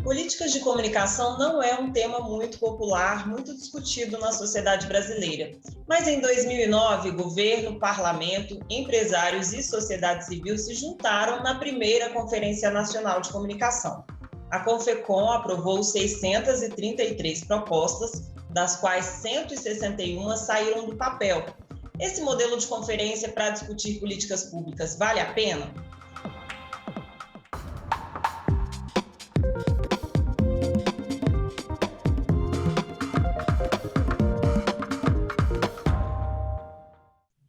Políticas de comunicação não é um tema muito popular, muito discutido na sociedade brasileira. Mas em 2009, governo, parlamento, empresários e sociedade civil se juntaram na primeira Conferência Nacional de Comunicação. A Confecom aprovou 633 propostas, das quais 161 saíram do papel. Esse modelo de conferência para discutir políticas públicas vale a pena?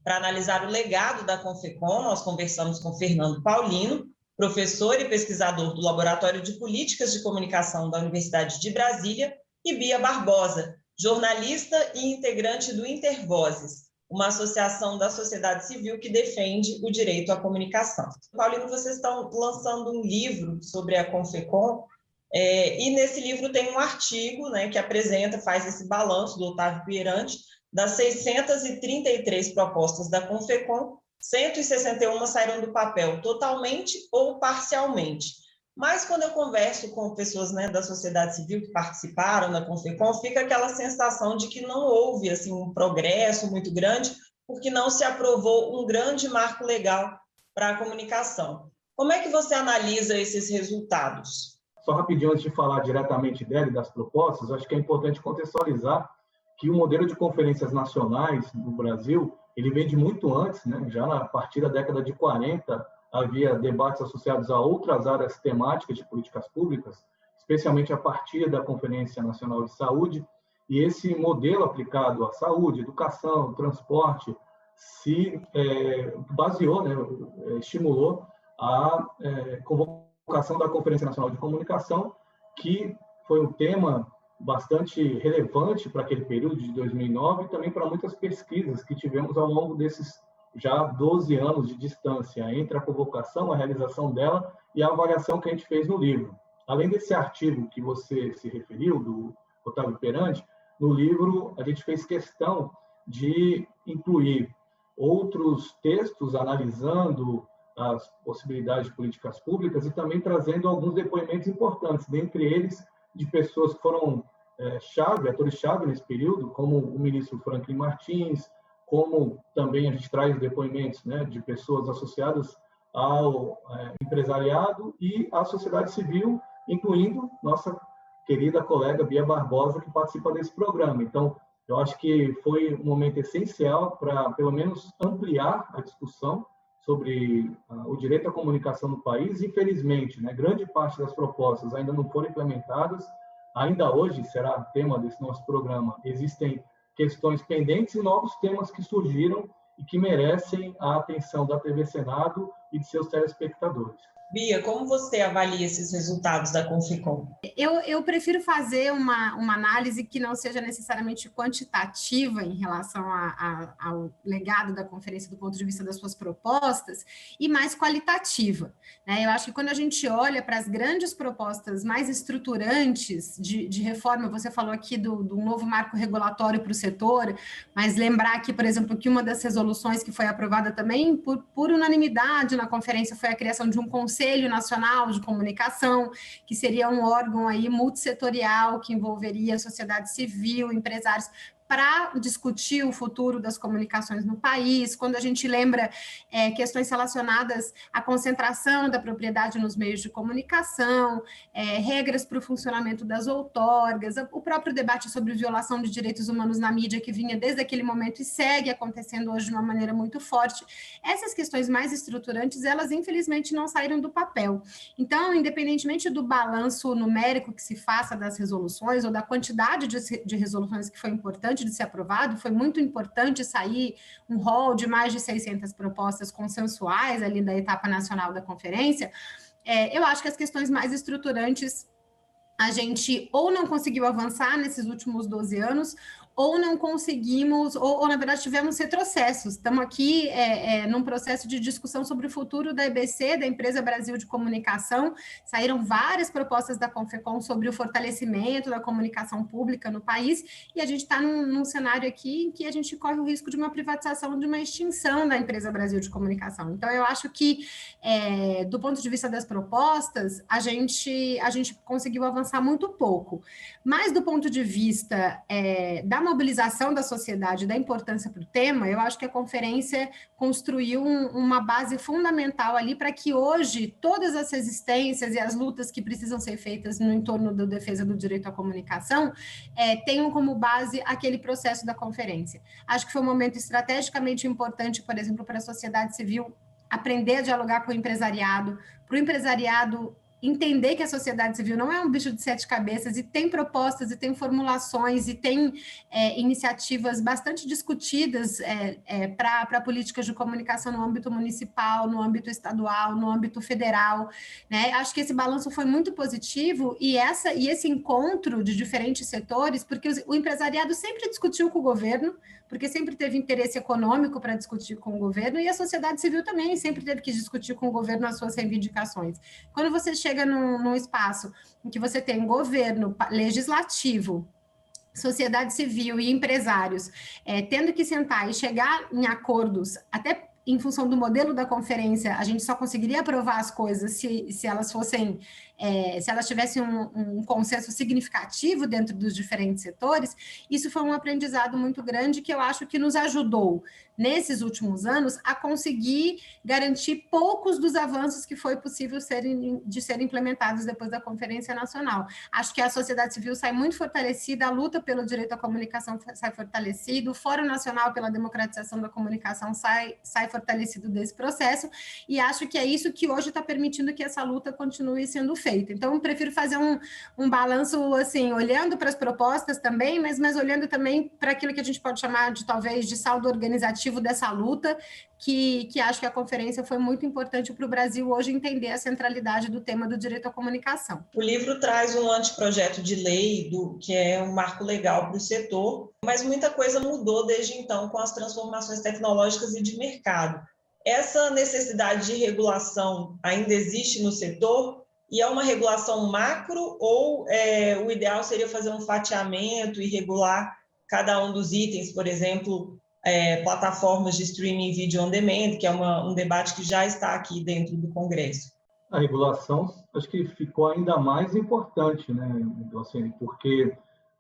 Para analisar o legado da Confecom, nós conversamos com Fernando Paulino, professor e pesquisador do Laboratório de Políticas de Comunicação da Universidade de Brasília, e Bia Barbosa, jornalista e integrante do Intervozes, uma associação da sociedade civil que defende o direito à comunicação. Paulino, vocês estão lançando um livro sobre a Confecom, e nesse livro tem um artigo, né, que faz esse balanço do Otávio Pieranti, das 633 propostas da Confecom, 161 saíram do papel totalmente ou parcialmente. Mas quando eu converso com pessoas, né, da sociedade civil que participaram da Confecom, fica aquela sensação de que não houve assim, um progresso muito grande, porque não se aprovou um grande marco legal para a comunicação. Como é que você analisa esses resultados? Só rapidinho, antes de falar diretamente dela e das propostas, acho que é importante contextualizar que o modelo de conferências nacionais no Brasil, ele vem de muito antes, né? Já a partir da década de 40, havia debates associados a outras áreas temáticas de políticas públicas, especialmente a partir da Conferência Nacional de Saúde, e esse modelo aplicado à saúde, educação, transporte, se baseou, né? Estimulou a convocação da Conferência Nacional de Comunicação, que foi um tema bastante relevante para aquele período de 2009 e também para muitas pesquisas que tivemos ao longo desses já 12 anos de distância entre a convocação, a realização dela e a avaliação que a gente fez no livro. Além desse artigo que você se referiu, do Otávio Pieranti, no livro a gente fez questão de incluir outros textos analisando as possibilidades de políticas públicas e também trazendo alguns depoimentos importantes, dentre eles de pessoas que foram atores-chave nesse período, como o ministro Franklin Martins, como também a gente traz depoimentos, né, de pessoas associadas ao empresariado e à sociedade civil, incluindo nossa querida colega Bia Barbosa, que participa desse programa. Então, eu acho que foi um momento essencial para, pelo menos, ampliar a discussão sobre o direito à comunicação no país. Infelizmente, né, grande parte das propostas ainda não foram implementadas. Ainda hoje, será tema desse nosso programa, existem questões pendentes e novos temas que surgiram e que merecem a atenção da TV Senado e de seus telespectadores. Bia, como você avalia esses resultados da Confecom? Eu prefiro fazer uma análise que não seja necessariamente quantitativa em relação ao legado da conferência do ponto de vista das suas propostas e mais qualitativa, né? Eu acho que quando a gente olha para as grandes propostas mais estruturantes de reforma, você falou aqui do novo marco regulatório para o setor, mas lembrar aqui, por exemplo, que uma das resoluções que foi aprovada também por unanimidade na conferência foi a criação de um Conselho Nacional de Comunicação, que seria um órgão aí multissetorial que envolveria a sociedade civil, empresários, para discutir o futuro das comunicações no país. Quando a gente lembra questões relacionadas à concentração da propriedade nos meios de comunicação, regras para o funcionamento das outorgas, o próprio debate sobre violação de direitos humanos na mídia, que vinha desde aquele momento e segue acontecendo hoje de uma maneira muito forte. Essas questões mais estruturantes, elas infelizmente não saíram do papel. Então, independentemente do balanço numérico que se faça das resoluções ou da quantidade de resoluções que foi importante de ser aprovado, foi muito importante sair um rol de mais de 600 propostas consensuais ali da etapa nacional da conferência. Eu acho que as questões mais estruturantes a gente ou não conseguiu avançar nesses últimos 12 anos, ou não conseguimos, ou na verdade tivemos retrocessos. Estamos aqui num processo de discussão sobre o futuro da EBC, da Empresa Brasil de Comunicação. Saíram várias propostas da Confecom sobre o fortalecimento da comunicação pública no país, e a gente está num cenário aqui em que a gente corre o risco de uma privatização, de uma extinção da Empresa Brasil de Comunicação. Então, eu acho que, do ponto de vista das propostas, a gente conseguiu avançar muito pouco. Mas, do ponto de vista da mobilização da sociedade, da importância para o tema, eu acho que a conferência construiu uma base fundamental ali para que hoje todas as resistências e as lutas que precisam ser feitas no entorno da defesa do direito à comunicação tenham como base aquele processo da conferência. Acho que foi um momento estrategicamente importante, por exemplo, para a sociedade civil aprender a dialogar com o empresariado, para o empresariado entender que a sociedade civil não é um bicho de sete cabeças e tem propostas, e tem formulações, e tem iniciativas bastante discutidas para políticas de comunicação no âmbito municipal, no âmbito estadual, no âmbito federal, né? Acho que esse balanço foi muito positivo, e esse encontro de diferentes setores, porque o empresariado sempre discutiu com o governo, porque sempre teve interesse econômico para discutir com o governo, e a sociedade civil também sempre teve que discutir com o governo as suas reivindicações. Quando você chega num espaço em que você tem governo, legislativo, sociedade civil e empresários tendo que sentar e chegar em acordos, até em função do modelo da conferência, a gente só conseguiria aprovar as coisas se elas fossem, se elas tivessem um consenso significativo dentro dos diferentes setores. Isso foi um aprendizado muito grande que eu acho que nos ajudou, nesses últimos anos, a conseguir garantir poucos dos avanços que foi possível serem implementados depois da Conferência Nacional. Acho que a sociedade civil sai muito fortalecida, a luta pelo direito à comunicação sai fortalecida, o Fórum Nacional pela Democratização da Comunicação sai fortalecido desse processo, e acho que é isso que hoje está permitindo que essa luta continue sendo feita. Então, eu prefiro fazer um balanço, assim, olhando para as propostas também, mas olhando também para aquilo que a gente pode chamar de, talvez, de saldo organizativo dessa luta, que acho que a conferência foi muito importante para o Brasil hoje entender a centralidade do tema do direito à comunicação. O livro traz um anteprojeto de lei, que é um marco legal para o setor, mas muita coisa mudou desde então com as transformações tecnológicas e de mercado. Essa necessidade de regulação ainda existe no setor? E é uma regulação macro ou o ideal seria fazer um fatiamento e regular cada um dos itens, por exemplo, plataformas de streaming vídeo on demand, que é um debate que já está aqui dentro do Congresso? A regulação, acho que ficou ainda mais importante, né, porque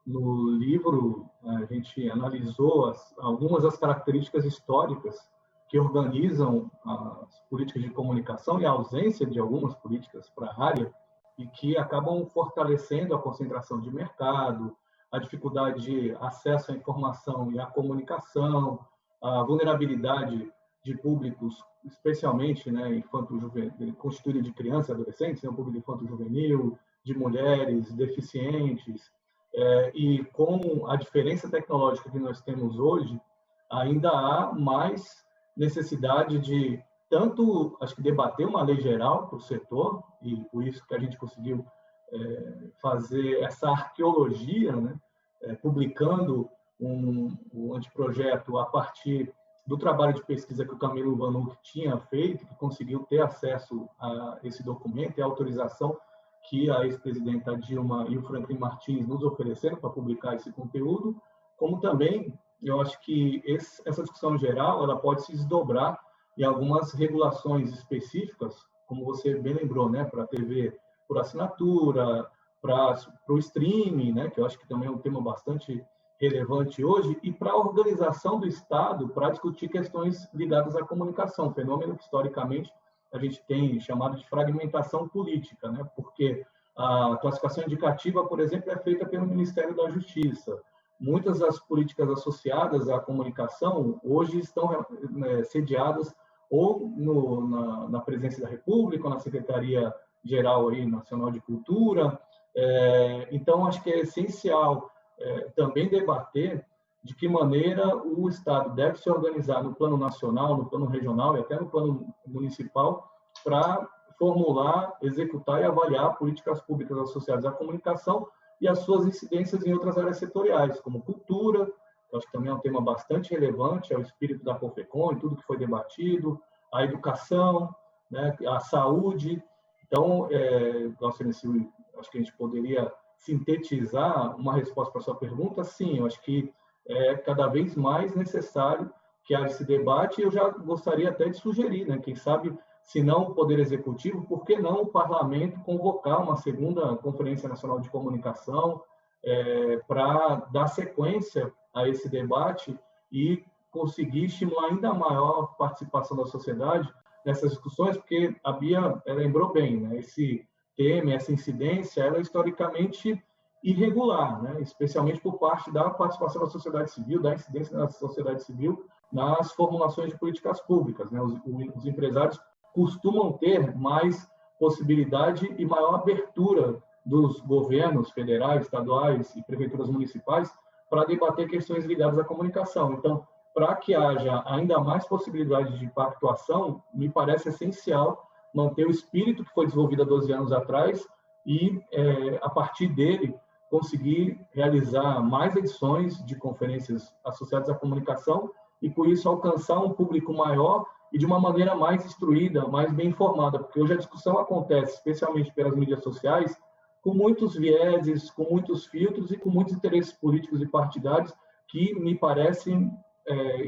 no livro a gente analisou algumas das características históricas que organizam as políticas de comunicação e a ausência de algumas políticas para a área, e que acabam fortalecendo a concentração de mercado, a dificuldade de acesso à informação e à comunicação, a vulnerabilidade de públicos, especialmente, né, constituído de crianças e adolescentes, né, um público infanto-juvenil, de mulheres, deficientes, e com a diferença tecnológica que nós temos hoje, ainda há mais necessidade de tanto, acho que, debater uma lei geral para o setor, e por isso que a gente conseguiu fazer essa arqueologia, né, publicando um anteprojeto a partir do trabalho de pesquisa que o Camilo Vanuc tinha feito, que conseguiu ter acesso a esse documento e a autorização que a ex-presidenta Dilma e o Franklin Martins nos ofereceram para publicar esse conteúdo, como também eu acho que essa discussão geral ela pode se desdobrar em algumas regulações específicas, como você bem lembrou, né, para a TV por assinatura, para o streaming, né, que eu acho que também é um tema bastante relevante hoje, e para a organização do Estado para discutir questões ligadas à comunicação, fenômeno que historicamente a gente tem chamado de fragmentação política, né, porque a classificação indicativa, por exemplo, é feita pelo Ministério da Justiça. Muitas das políticas associadas à comunicação hoje estão sediadas ou na Presidência da República, ou na Secretaria-Geral Nacional de Cultura. Então, acho que é essencial também debater de que maneira o Estado deve se organizar no plano nacional, no plano regional e até no plano municipal para formular, executar e avaliar políticas públicas associadas à comunicação e as suas incidências em outras áreas setoriais, como cultura, eu acho que também é um tema bastante relevante, é o espírito da CONFECOM e tudo que foi debatido, a educação, né, a saúde. Então, acho que a gente poderia sintetizar uma resposta para a sua pergunta. Sim, eu acho que é cada vez mais necessário que haja esse debate, e eu já gostaria até de sugerir, né, quem sabe, se não o Poder Executivo, por que não o Parlamento convocar uma segunda Conferência Nacional de Comunicação para dar sequência a esse debate e conseguir estimular ainda maior participação da sociedade nessas discussões, porque a Bia lembrou bem, né, esse tema, essa incidência, ela é historicamente irregular, né, especialmente por parte da participação da sociedade civil, da incidência da sociedade civil nas formulações de políticas públicas, né? Os empresários costumam ter mais possibilidade e maior abertura dos governos federais, estaduais e prefeituras municipais para debater questões ligadas à comunicação. Então, para que haja ainda mais possibilidade de pactuação, me parece essencial manter o espírito que foi desenvolvido há 12 anos atrás e, a partir dele, conseguir realizar mais edições de conferências associadas à comunicação e, por isso, alcançar um público maior e de uma maneira mais instruída, mais bem informada, porque hoje a discussão acontece, especialmente pelas mídias sociais, com muitos vieses, com muitos filtros e com muitos interesses políticos e partidários que me parecem,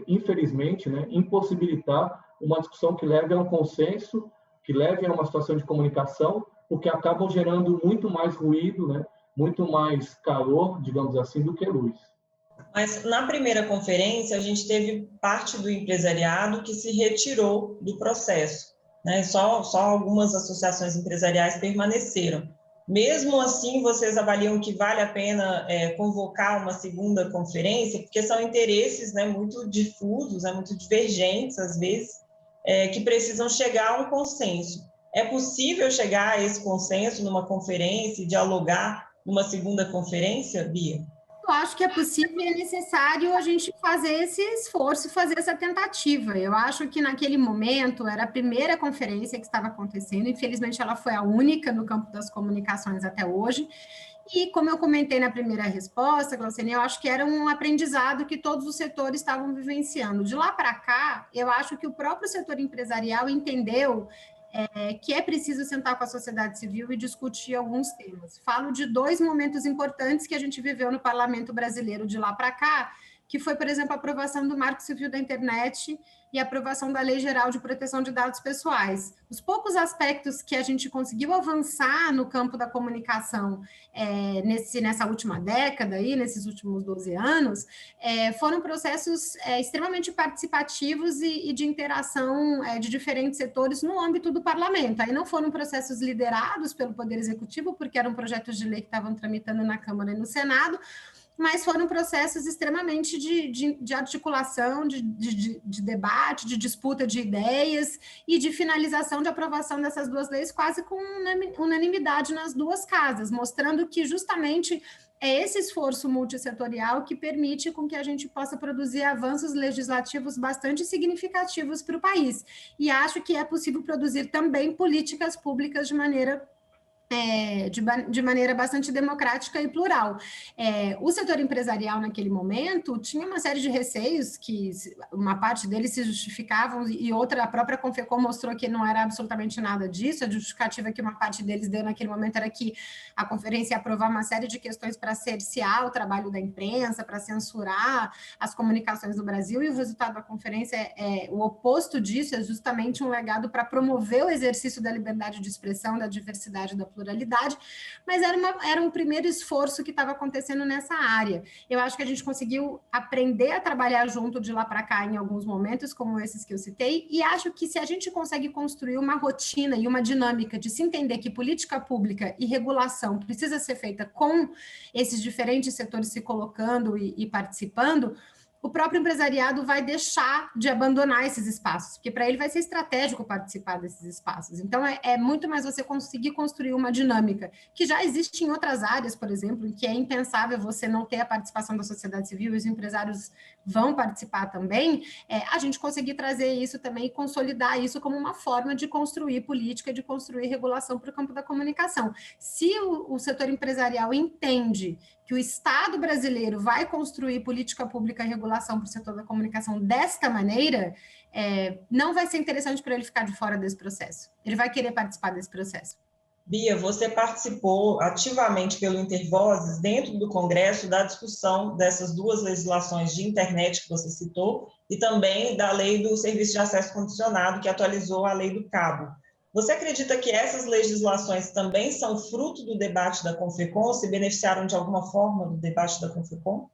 infelizmente, né, impossibilitar uma discussão que leve a um consenso, que leve a uma situação de comunicação, porque acabam gerando muito mais ruído, né, muito mais calor, digamos assim, do que luz. Mas na primeira conferência, a gente teve parte do empresariado que se retirou do processo, né? Só algumas associações empresariais permaneceram. Mesmo assim, vocês avaliam que vale a pena convocar uma segunda conferência, porque são interesses, né, muito difusos, né, muito divergentes, às vezes, que precisam chegar a um consenso. É possível chegar a esse consenso numa conferência e dialogar numa segunda conferência, Bia? Eu acho que é possível e é necessário a gente fazer esse esforço, fazer essa tentativa. Eu acho que naquele momento era a primeira conferência que estava acontecendo, infelizmente ela foi a única no campo das comunicações até hoje, e como eu comentei na primeira resposta, Glaucine, eu acho que era um aprendizado que todos os setores estavam vivenciando. De lá para cá, eu acho que o próprio setor empresarial entendeu que é preciso sentar com a sociedade civil e discutir alguns temas. Falo de 2 momentos importantes que a gente viveu no parlamento brasileiro de lá para cá, que foi, por exemplo, a aprovação do Marco Civil da Internet e a aprovação da Lei Geral de Proteção de Dados Pessoais. Os poucos aspectos que a gente conseguiu avançar no campo da comunicação nessa última década, aí, nesses últimos 12 anos, foram processos extremamente participativos e de interação de diferentes setores no âmbito do parlamento. Aí não foram processos liderados pelo Poder Executivo, porque eram projetos de lei que estavam tramitando na Câmara e no Senado, mas foram processos extremamente de articulação, de debate, de disputa de ideias e de finalização de aprovação dessas 2 leis quase com unanimidade nas 2 casas, mostrando que justamente é esse esforço multissetorial que permite com que a gente possa produzir avanços legislativos bastante significativos para o país. E acho que é possível produzir também políticas públicas de maneira bastante democrática e plural. O setor empresarial, naquele momento, tinha uma série de receios, que uma parte deles se justificavam e outra, a própria CONFECOM mostrou que não era absolutamente nada disso. A justificativa que uma parte deles deu naquele momento era que a conferência ia aprovar uma série de questões para cercear o trabalho da imprensa, para censurar as comunicações no Brasil, e o resultado da conferência o oposto disso, é justamente um legado para promover o exercício da liberdade de expressão, da diversidade, da pluralidade, mas era um primeiro esforço que estava acontecendo nessa área. Eu acho que a gente conseguiu aprender a trabalhar junto de lá para cá em alguns momentos, como esses que eu citei, e acho que se a gente consegue construir uma rotina e uma dinâmica de se entender que política pública e regulação precisa ser feita com esses diferentes setores se colocando e participando, o próprio empresariado vai deixar de abandonar esses espaços, porque para ele vai ser estratégico participar desses espaços. Então, é muito mais você conseguir construir uma dinâmica que já existe em outras áreas, por exemplo, em que é impensável você não ter a participação da sociedade civil e os empresários vão participar também, a gente conseguir trazer isso também e consolidar isso como uma forma de construir política, de construir regulação para o campo da comunicação. Se o setor empresarial entende que o Estado brasileiro vai construir política pública e regulação para o setor da comunicação desta maneira, não vai ser interessante para ele ficar de fora desse processo. Ele vai querer participar desse processo. Bia, você participou ativamente pelo Intervozes dentro do Congresso da discussão dessas duas legislações de internet que você citou e também da lei do Serviço de Acesso Condicionado, que atualizou a lei do cabo. Você acredita que essas legislações também são fruto do debate da Confecom, se beneficiaram de alguma forma do debate da Confecom?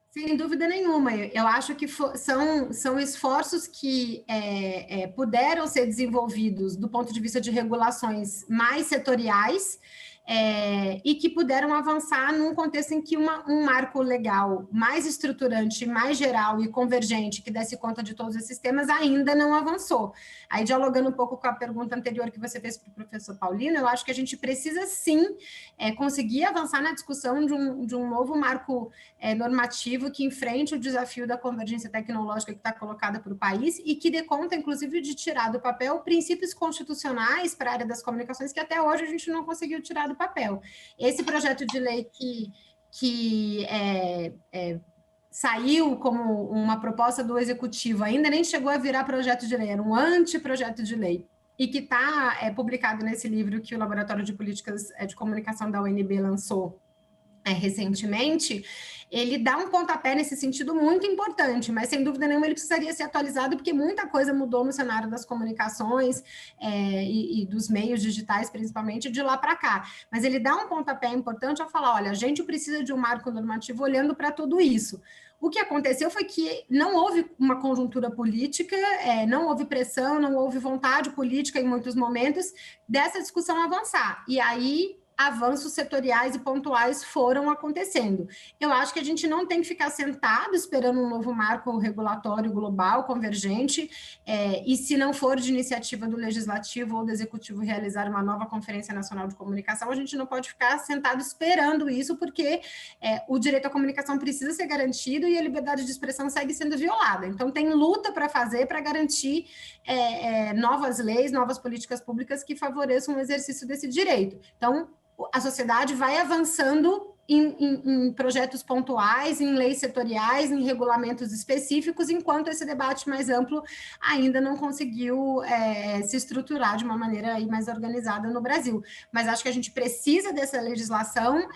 Sem dúvida nenhuma. Eu acho que são esforços que puderam ser desenvolvidos do ponto de vista de regulações mais setoriais, e que puderam avançar num contexto em que um marco legal mais estruturante, mais geral e convergente, que desse conta de todos esses temas, ainda não avançou. Aí, dialogando um pouco com a pergunta anterior que você fez para o professor Paulino, eu acho que a gente precisa, sim, conseguir avançar na discussão de um novo marco normativo que enfrente o desafio da convergência tecnológica que está colocada para o país e que dê conta, inclusive, de tirar do papel princípios constitucionais para a área das comunicações que até hoje a gente não conseguiu tirar do papel. Esse projeto de lei que saiu como uma proposta do Executivo, ainda nem chegou a virar projeto de lei, era um anteprojeto de lei, e que está publicado nesse livro que o Laboratório de Políticas de Comunicação da UNB lançou recentemente, ele dá um pontapé nesse sentido muito importante, mas sem dúvida nenhuma ele precisaria ser atualizado, porque muita coisa mudou no cenário das comunicações e dos meios digitais, principalmente, de lá para cá. Mas ele dá um pontapé importante ao falar, olha, a gente precisa de um marco normativo olhando para tudo isso. O que aconteceu foi que não houve uma conjuntura política, não houve pressão, não houve vontade política em muitos momentos dessa discussão avançar. E aí avanços setoriais e pontuais foram acontecendo. Eu acho que a gente não tem que ficar sentado esperando um novo marco regulatório global, convergente, e se não for de iniciativa do Legislativo ou do Executivo realizar uma nova Conferência Nacional de Comunicação, a gente não pode ficar sentado esperando isso, porque o direito à comunicação precisa ser garantido e a liberdade de expressão segue sendo violada. Então, tem luta para fazer para garantir novas leis, novas políticas públicas que favoreçam o exercício desse direito. Então, a sociedade vai avançando em projetos pontuais, em leis setoriais, em regulamentos específicos, enquanto esse debate mais amplo ainda não conseguiu se estruturar de uma maneira aí mais organizada no Brasil. Mas acho que a gente precisa dessa legislação,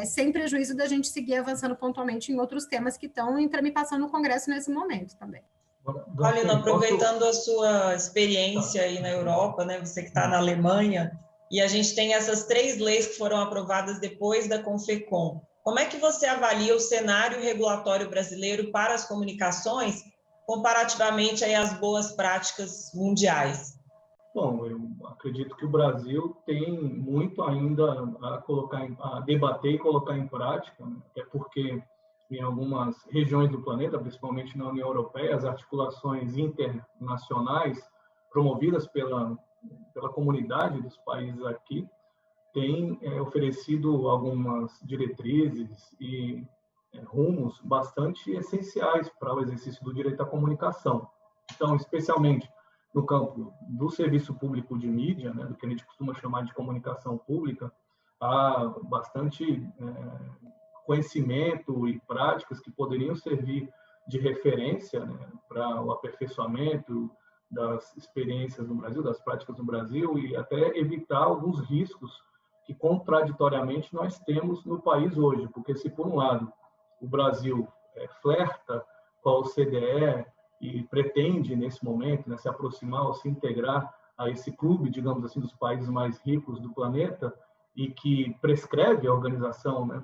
sem prejuízo da gente seguir avançando pontualmente em outros temas que estão em tramitação no Congresso nesse momento também. Paulino, aproveitando a sua experiência aí na Europa, né, você que está na Alemanha, e a gente tem essas 3 leis que foram aprovadas depois da Confecom. Como é que você avalia o cenário regulatório brasileiro para as comunicações comparativamente aí às boas práticas mundiais? Bom, eu acredito que o Brasil tem muito ainda a debater e colocar em prática, né? Até porque em algumas regiões do planeta, principalmente na União Europeia, as articulações internacionais promovidas pela comunidade dos países aqui têm oferecido algumas diretrizes e rumos bastante essenciais para o exercício do direito à comunicação. Então, especialmente no campo do serviço público de mídia, né, do que a gente costuma chamar de comunicação pública, há bastante conhecimento e práticas que poderiam servir de referência, né, para o aperfeiçoamento das experiências no Brasil, das práticas no Brasil, e até evitar alguns riscos que, contraditoriamente, nós temos no país hoje. Porque se, por um lado, o Brasil flerta com a OCDE e pretende, nesse momento, né, se aproximar ou se integrar a esse clube, digamos assim, dos países mais ricos do planeta, e que prescreve a organização, né,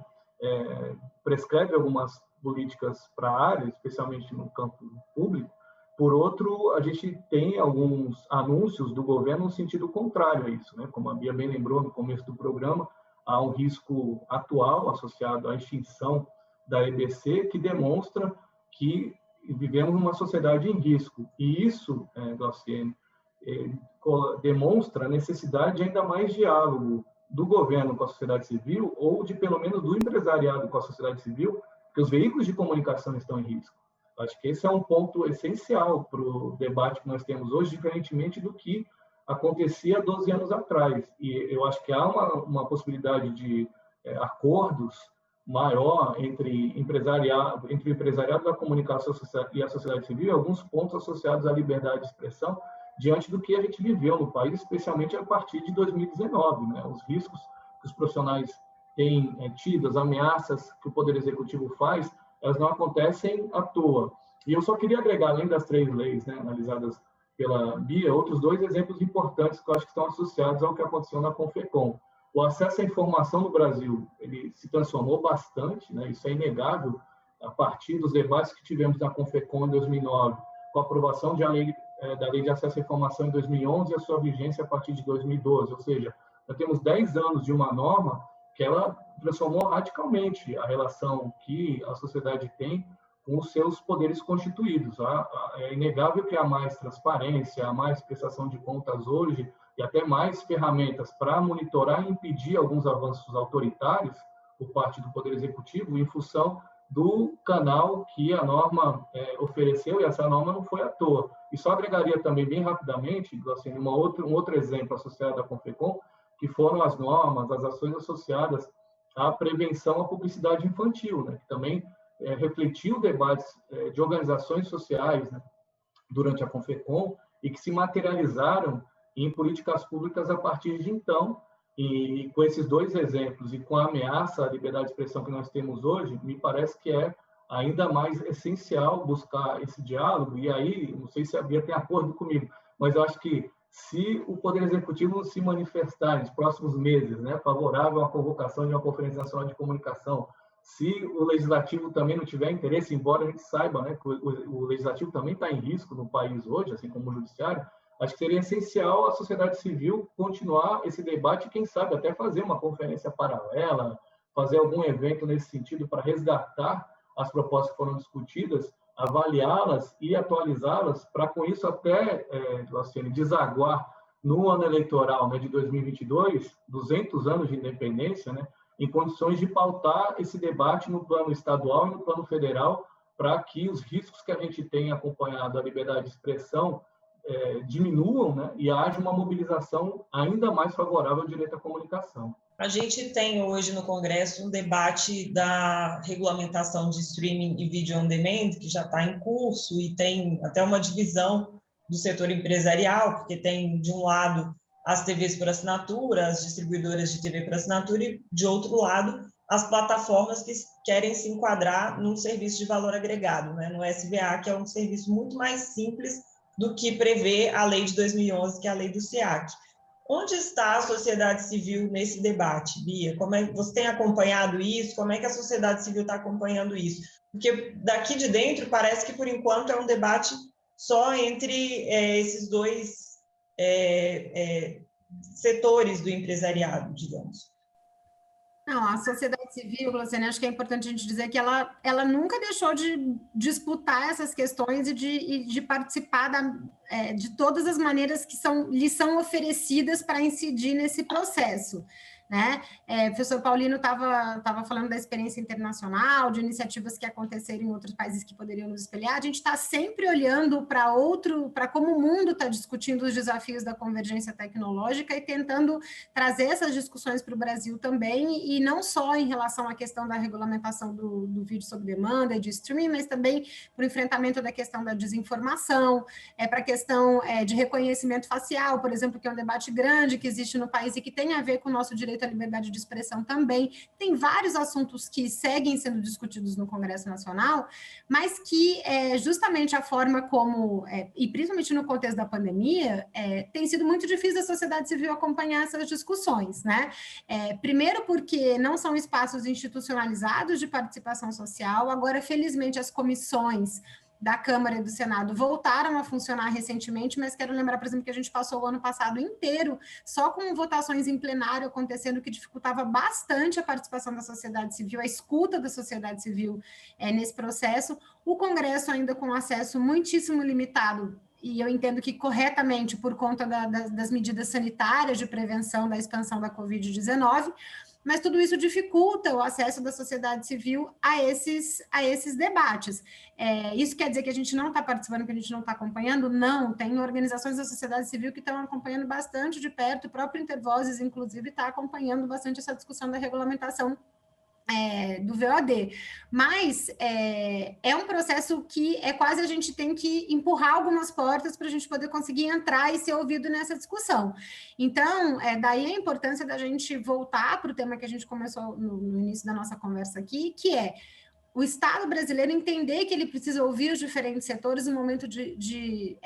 prescreve algumas políticas para a área, especialmente no campo público. Por outro, a gente tem alguns anúncios do governo no sentido contrário a isso, né? Como a Bia bem lembrou no começo do programa, há um risco atual associado à extinção da EBC que demonstra que vivemos numa sociedade em risco. E isso, Glauciene, demonstra a necessidade de ainda mais diálogo do governo com a sociedade civil ou de, pelo menos, do empresariado com a sociedade civil, porque os veículos de comunicação estão em risco. Acho que esse é um ponto essencial para o debate que nós temos hoje, diferentemente do que acontecia 12 anos atrás. E eu acho que há uma possibilidade de acordos maior entre o empresariado da comunicação e a sociedade civil, alguns pontos associados à liberdade de expressão, diante do que a gente viveu no país, especialmente a partir de 2019, né? Os riscos que os profissionais têm tido, as ameaças que o Poder Executivo faz, elas não acontecem à toa. E eu só queria agregar, além das 3 leis, né, analisadas pela Bia, outros 2 exemplos importantes que eu acho que estão associados ao que aconteceu na Confecom. O acesso à informação no Brasil, ele se transformou bastante, né? Isso é inegável, a partir dos debates que tivemos na Confecom em 2009, com a aprovação da Lei de Acesso à Informação em 2011 e a sua vigência a partir de 2012. Ou seja, nós temos 10 anos de uma norma que ela transformou radicalmente a relação que a sociedade tem com os seus poderes constituídos. É inegável que há mais transparência, há mais prestação de contas hoje e até mais ferramentas para monitorar e impedir alguns avanços autoritários por parte do Poder Executivo em função do canal que a norma ofereceu, e essa norma não foi à toa. E só agregaria também, bem rapidamente, assim, um outro exemplo associado à Confecom, que foram as normas, as ações associadas à prevenção à publicidade infantil, né, que também refletiu debates de organizações sociais, né, durante a Confecom, e que se materializaram em políticas públicas a partir de então. E com esses 2 exemplos e com a ameaça à liberdade de expressão que nós temos hoje, me parece que é ainda mais essencial buscar esse diálogo. E aí, não sei se a Bia tem acordo comigo, mas eu acho que se o Poder Executivo se manifestar nos próximos meses, né, favorável à convocação de uma Conferência Nacional de Comunicação, se o Legislativo também não tiver interesse, embora a gente saiba, né, que o Legislativo também está em risco no país hoje, assim como o Judiciário, acho que seria essencial a sociedade civil continuar esse debate e, quem sabe, até fazer uma conferência paralela, fazer algum evento nesse sentido para resgatar as propostas que foram discutidas, avaliá-las e atualizá-las, para, com isso, até desaguar no ano eleitoral, né, de 2022, 200 anos de independência, né, em condições de pautar esse debate no plano estadual e no plano federal, para que os riscos que a gente tem acompanhado à liberdade de expressão diminuam, né, e haja uma mobilização ainda mais favorável ao direito à comunicação. A gente tem hoje no Congresso um debate da regulamentação de streaming e vídeo on demand, que já está em curso, e tem até uma divisão do setor empresarial, porque tem, de um lado, as TVs por assinatura, as distribuidoras de TV por assinatura, e, de outro lado, as plataformas que querem se enquadrar num serviço de valor agregado, né, no SVA, que é um serviço muito mais simples do que prevê a lei de 2011, que é a lei do SEAC. Onde está a sociedade civil nesse debate, Bia? Você tem acompanhado isso? Como é que a sociedade civil está acompanhando isso? Porque daqui de dentro parece que, por enquanto, é um debate só entre esses 2 setores do empresariado, digamos. Não, a sociedade civil, Glauciane, acho que é importante a gente dizer que ela nunca deixou de disputar essas questões e de participar de todas as maneiras que lhe são oferecidas para incidir nesse processo, né? O professor Paulino estava falando da experiência internacional, de iniciativas que aconteceram em outros países que poderiam nos espelhar. A gente está sempre olhando para como o mundo está discutindo os desafios da convergência tecnológica e tentando trazer essas discussões para o Brasil também, e não só em relação à questão da regulamentação do vídeo sob demanda e de streaming, mas também para o enfrentamento da questão da desinformação, para a questão de reconhecimento facial, por exemplo, que é um debate grande que existe no país e que tem a ver com o nosso direito à liberdade de expressão também. Tem vários assuntos que seguem sendo discutidos no Congresso Nacional, mas que justamente a forma como, e principalmente no contexto da pandemia, tem sido muito difícil da sociedade civil acompanhar essas discussões, né? Primeiro porque não são espaços institucionalizados de participação social. Agora, felizmente, as comissões da Câmara e do Senado voltaram a funcionar recentemente, mas quero lembrar, por exemplo, que a gente passou o ano passado inteiro só com votações em plenário acontecendo, que dificultava bastante a participação da sociedade civil, a escuta da sociedade civil nesse processo. O Congresso ainda com acesso muitíssimo limitado, e eu entendo que corretamente por conta das medidas sanitárias de prevenção da expansão da Covid-19, mas tudo isso dificulta o acesso da sociedade civil a esses debates. Isso quer dizer que a gente não está participando, que a gente não está acompanhando? Não, tem organizações da sociedade civil que estão acompanhando bastante de perto, o próprio Intervozes, inclusive, está acompanhando bastante essa discussão da regulamentação do VOD, mas é um processo que quase a gente tem que empurrar algumas portas para a gente poder conseguir entrar e ser ouvido nessa discussão. Então, daí a importância da gente voltar para o tema que a gente começou no início da nossa conversa aqui, que é o Estado brasileiro entender que ele precisa ouvir os diferentes setores no momento de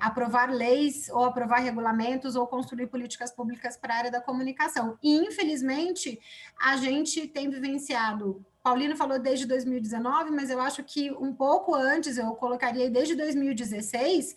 aprovar leis ou aprovar regulamentos ou construir políticas públicas para a área da comunicação. E, infelizmente, a gente tem vivenciado... Paulino falou desde 2019, mas eu acho que um pouco antes, eu colocaria desde 2016,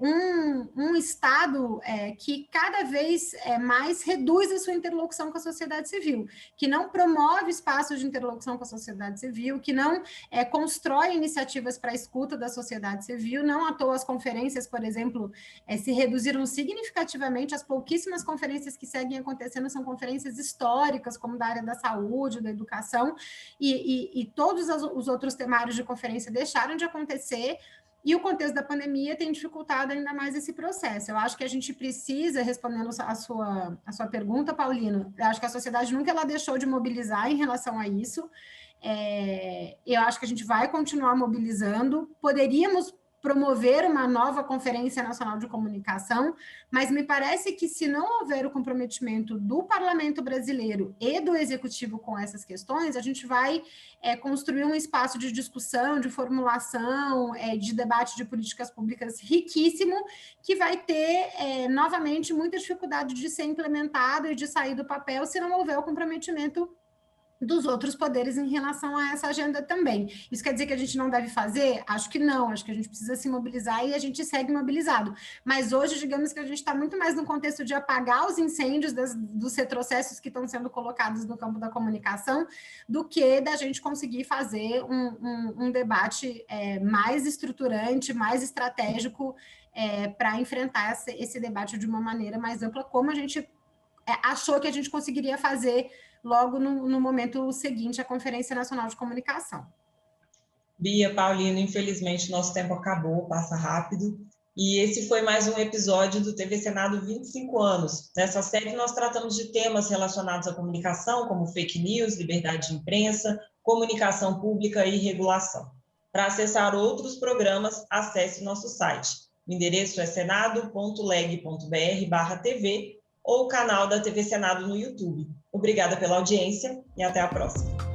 um Estado que cada vez mais reduz a sua interlocução com a sociedade civil, que não promove espaços de interlocução com a sociedade civil, que não constrói iniciativas para a escuta da sociedade civil. Não à toa as conferências, por exemplo, se reduziram significativamente. As pouquíssimas conferências que seguem acontecendo são conferências históricas, como da área da saúde, da educação, e todos os outros temários de conferência deixaram de acontecer, e o contexto da pandemia tem dificultado ainda mais esse processo. Eu acho que a gente precisa, respondendo a sua pergunta, Paulino, eu acho que a sociedade nunca ela deixou de mobilizar em relação a isso. Eu acho que a gente vai continuar mobilizando. Poderíamos promover uma nova Conferência Nacional de Comunicação, mas me parece que se não houver o comprometimento do Parlamento brasileiro e do Executivo com essas questões, a gente vai construir um espaço de discussão, de formulação, de debate de políticas públicas riquíssimo, que vai ter, novamente, muita dificuldade de ser implementado e de sair do papel se não houver o comprometimento dos outros poderes em relação a essa agenda também. Isso quer dizer que a gente não deve fazer? Acho que não, acho que a gente precisa se mobilizar e a gente segue mobilizado. Mas hoje, digamos que a gente está muito mais no contexto de apagar os incêndios dos retrocessos que estão sendo colocados no campo da comunicação, do que da gente conseguir fazer um debate mais estruturante, mais estratégico, para enfrentar esse debate de uma maneira mais ampla, como a gente achou que a gente conseguiria fazer logo no momento seguinte à Conferência Nacional de Comunicação. Bia, Paulino, infelizmente nosso tempo acabou, passa rápido, e esse foi mais um episódio do TV Senado 25 anos. Nessa série nós tratamos de temas relacionados à comunicação, como fake news, liberdade de imprensa, comunicação pública e regulação. Para acessar outros programas, acesse nosso site. O endereço é senado.leg.br/tv ou o canal da TV Senado no YouTube. Obrigada pela audiência e até a próxima.